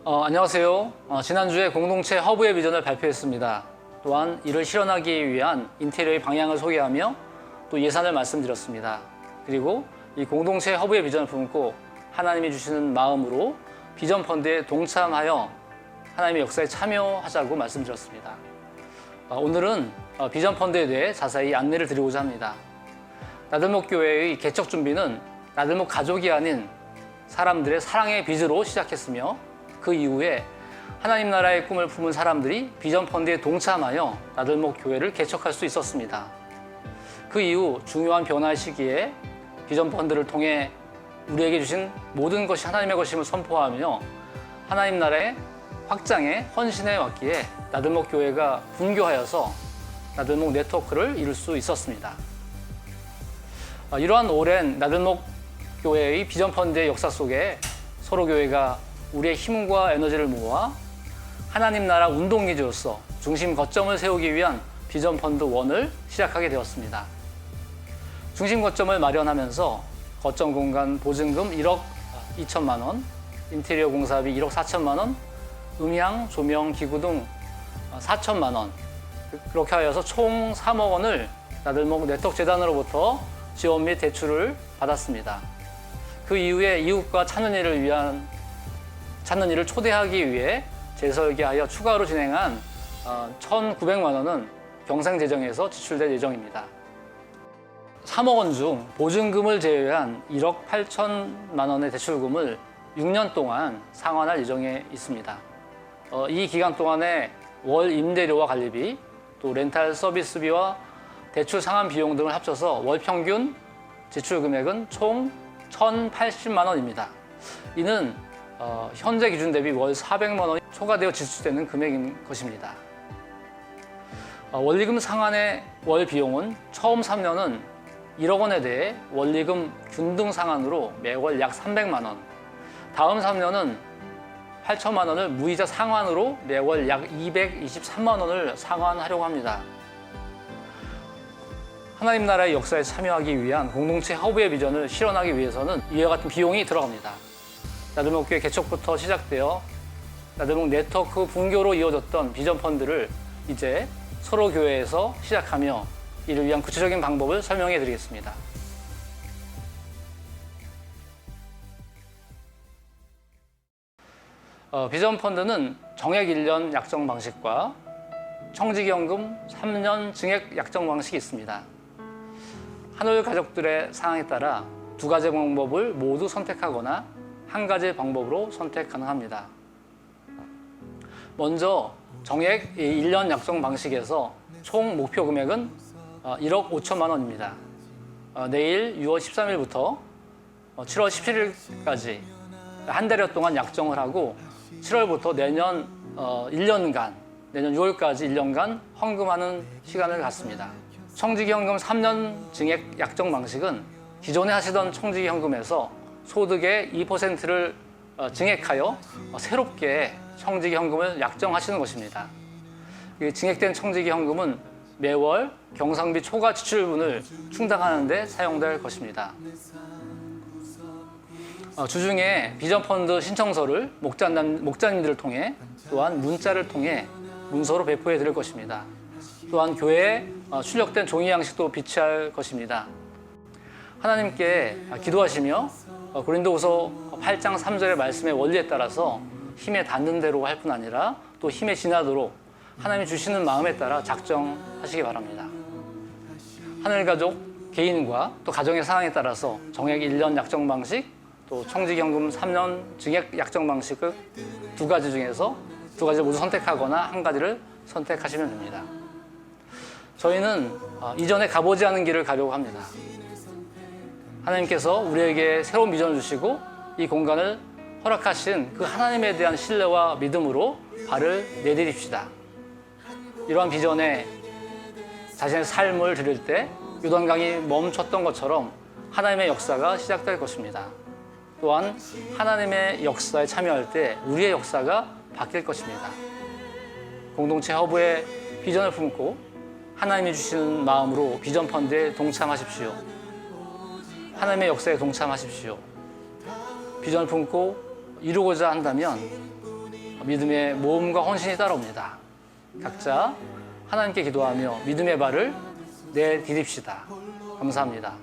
안녕하세요. 지난주에 공동체 허브의 비전을 발표했습니다. 또한 이를 실현하기 위한 인테리어의 방향을 소개하며 또 예산을 말씀드렸습니다. 그리고 이 공동체 허브의 비전을 품고 하나님이 주시는 마음으로 비전 펀드에 동참하여 하나님의 역사에 참여하자고 말씀드렸습니다. 오늘은 비전 펀드에 대해 자세히 안내를 드리고자 합니다. 나들목 교회의 개척 준비는 나들목 가족이 아닌 사람들의 사랑의 빚으로 시작했으며 그 이후에 하나님 나라의 꿈을 품은 사람들이 비전 펀드에 동참하여 나들목 교회를 개척할 수 있었습니다. 그 이후 중요한 변화의 시기에 비전 펀드를 통해 우리에게 주신 모든 것이 하나님의 것임을 선포하며 하나님 나라의 확장에 헌신해 왔기에 나들목 교회가 분교하여서 나들목 네트워크를 이룰 수 있었습니다. 이러한 오랜 나들목 교회의 비전 펀드의 역사 속에 서로 교회가 우리의 힘과 에너지를 모아 하나님 나라 운동기지로서 중심 거점을 세우기 위한 비전 펀드 1을 시작하게 되었습니다. 중심 거점을 마련하면서 거점 공간 보증금 1억 2천만 원, 인테리어 공사비 1억 4천만 원, 음향, 조명, 기구 등 4천만 원, 그렇게 하여서 총 3억 원을 나들목 네트워크 재단으로부터 지원 및 대출을 받았습니다. 그 이후에 이웃과 찾는 일을 초대하기 위해 재설계하여 추가로 진행한 1,900만 원은 경상재정에서 지출될 예정입니다. 3억 원 중 보증금을 제외한 1억 8천만 원의 대출금을 6년 동안 상환할 예정에 있습니다. 이 기간 동안에 월 임대료와 관리비, 또 렌탈 서비스비와 대출 상환 비용 등을 합쳐서 월 평균 지출 금액은 총 1,080만 원입니다. 이는 현재 기준 대비 월 400만 원이 초과되어 지출되는 금액인 것입니다. 원리금 상환의 월 비용은 처음 3년은 1억 원에 대해 원리금 균등 상환으로 매월 약 300만 원, 다음 3년은 8천만 원을 무이자 상환으로 매월 약 223만 원을 상환하려고 합니다. 하나님 나라의 역사에 참여하기 위한 공동체 허브의 비전을 실현하기 위해서는 이와 같은 비용이 들어갑니다. 나들목 교회 개척부터 시작되어 나들목 네트워크 분교로 이어졌던 비전 펀드를 이제 서로 교회에서 시작하며 이를 위한 구체적인 방법을 설명해 드리겠습니다. 비전 펀드는 정액 1년 약정 방식과 청지기연금 3년 증액 약정 방식이 있습니다. 한올 가족들의 상황에 따라 두 가지 방법을 모두 선택하거나 한 가지 방법으로 선택 가능합니다. 먼저 정액 1년 약정 방식에서 총 목표 금액은 1억 5천만 원입니다. 내일 6월 13일부터 7월 17일까지 한 달여 동안 약정을 하고 7월부터 내년 1년간, 내년 6월까지 1년간 헌금하는 시간을 갖습니다. 청지기현금 3년 증액 약정 방식은 기존에 하시던 청지기현금에서 소득의 2%를 증액하여 새롭게 청지기현금을 약정하시는 것입니다. 증액된 청지기현금은 매월 경상비 초과 지출분을 충당하는 데 사용될 것입니다. 주중에 비전펀드 신청서를 목자님들을 통해 또한 문자를 통해 문서로 배포해 드릴 것입니다. 또한 교회에 출력된 종이 양식도 비치할 것입니다. 하나님께 기도하시며 고린도후서 8장 3절의 말씀의 원리에 따라서 힘에 닿는 대로 할 뿐 아니라 또 힘에 지나도록 하나님이 주시는 마음에 따라 작정하시기 바랍니다. 하늘가족 개인과 또 가정의 상황에 따라서 정액 1년 약정 방식, 또 청지기연금 3년 증액 약정 방식 두 가지 중에서 두 가지를 모두 선택하거나 한 가지를 선택하시면 됩니다. 저희는 이전에 가보지 않은 길을 가려고 합니다. 하나님께서 우리에게 새로운 비전을 주시고 이 공간을 허락하신 그 하나님에 대한 신뢰와 믿음으로 발을 내디딥시다. 이러한 비전에 자신의 삶을 드릴 때 요단강이 멈췄던 것처럼 하나님의 역사가 시작될 것입니다. 또한 하나님의 역사에 참여할 때 우리의 역사가 바뀔 것입니다. 공동체 허브의 비전을 품고 하나님이 주시는 마음으로 비전 펀드에 동참하십시오. 하나님의 역사에 동참하십시오. 비전을 품고 이루고자 한다면 믿음의 모험과 헌신이 따라옵니다. 각자 하나님께 기도하며 믿음의 발을 내디딥시다. 감사합니다.